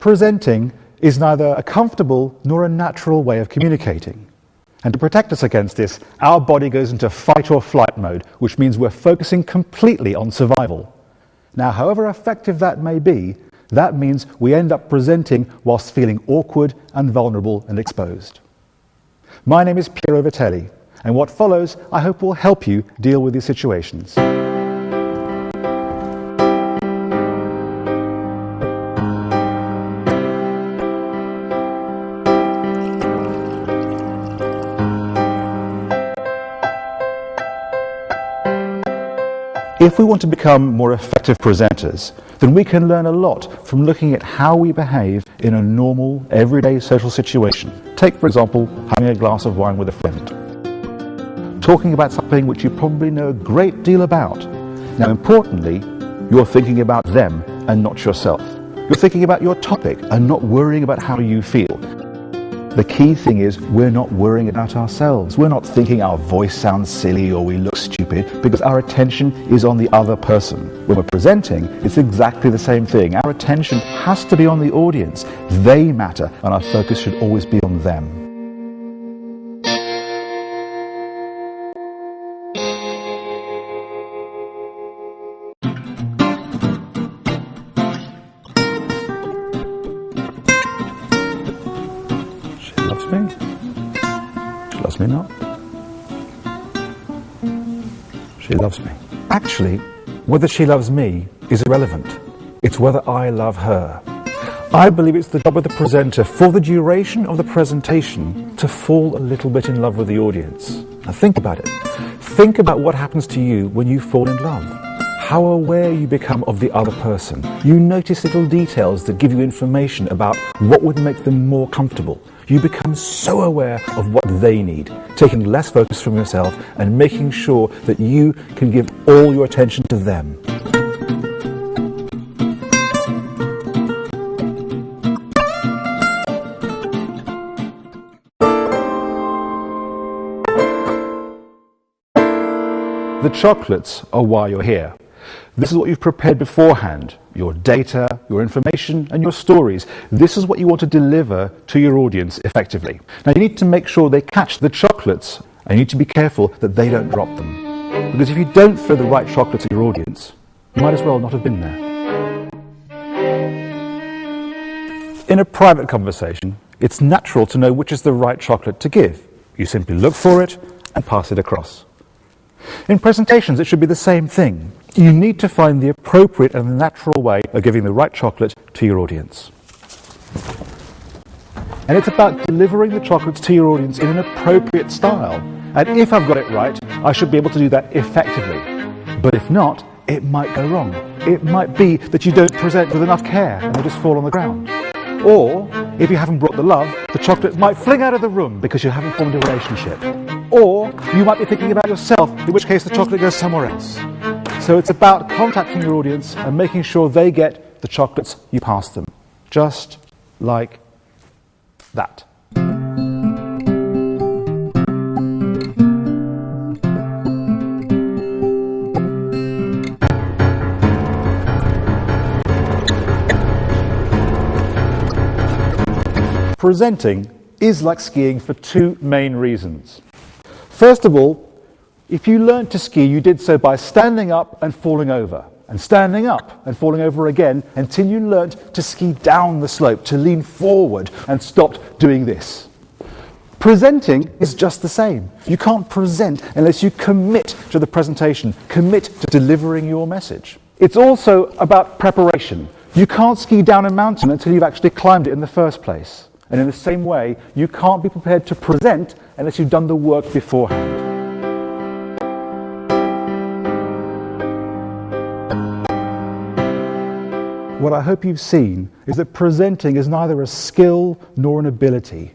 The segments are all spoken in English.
Presenting is neither a comfortable nor a natural way of communicating. And to protect us against this, our body goes into fight or flight mode, which means we're focusing completely on survival. Now, however effective that may be, that means we end up presenting whilst feeling awkward and vulnerable and exposed. My name is Piero Vitelli, and what follows I hope will help you deal with these situations. If we want to become more effective presenters, then we can learn a lot from looking at how we behave in a normal, everyday social situation. Take, for example, having a glass of wine with a friend. Talking about something which you probably know a great deal about. Now, importantly, you're thinking about them and not yourself. You're thinking about your topic and not worrying about how you feel. The key thing is we're not worrying about ourselves. We're not thinking our voice sounds silly or we look stupid, because our attention is on the other person. When we're presenting, it's exactly the same thing. Our attention has to be on the audience. They matter, and our focus should always be on them. She loves me not. She loves me. Actually, whether she loves me is irrelevant. It's whether I love her. I believe it's the job of the presenter, for the duration of the presentation, to fall a little bit in love with the audience. Now think about it. Think about what happens to you when you fall in love. How aware you become of the other person. You notice little details that give you information about what would make them more comfortable. You become so aware of what they need, taking less focus from yourself and making sure that you can give all your attention to them. The chocolates are why you're here. This is what you've prepared beforehand. Your data, your information, and your stories. This is what you want to deliver to your audience effectively. Now you need to make sure they catch the chocolates, and you need to be careful that they don't drop them. Because if you don't throw the right chocolates at your audience, you might as well not have been there. In a private conversation, it's natural to know which is the right chocolate to give. You simply look for it and pass it across. In presentations, it should be the same thing. You need to find the appropriate and natural way of giving the right chocolate to your audience. And it's about delivering the chocolates to your audience in an appropriate style. And if I've got it right, I should be able to do that effectively. But if not, it might go wrong. It might be that you don't present with enough care and they just fall on the ground. Or, if you haven't brought the love, the chocolate might fling out of the room because you haven't formed a relationship. Or, you might be thinking about yourself, in which case the chocolate goes somewhere else. So it's about contacting your audience and making sure they get the chocolates you pass them. Just like that. Presenting is like skiing for two main reasons. First of all, if you learned to ski, you did so by standing up and falling over, and standing up and falling over again until you learned to ski down the slope, to lean forward and stopped doing this. Presenting is just the same. You can't present unless you commit to the presentation, commit to delivering your message. It's also about preparation. You can't ski down a mountain until you've actually climbed it in the first place. And in the same way, you can't be prepared to present unless you've done the work beforehand. What I hope you've seen is that presenting is neither a skill nor an ability.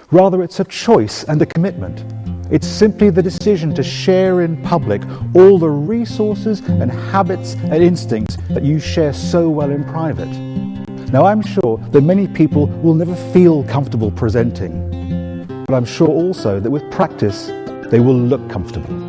Rather, it's a choice and a commitment. It's simply the decision to share in public all the resources and habits and instincts that you share so well in private. Now, I'm sure that many people will never feel comfortable presenting, but I'm sure also that with practice, they will look comfortable.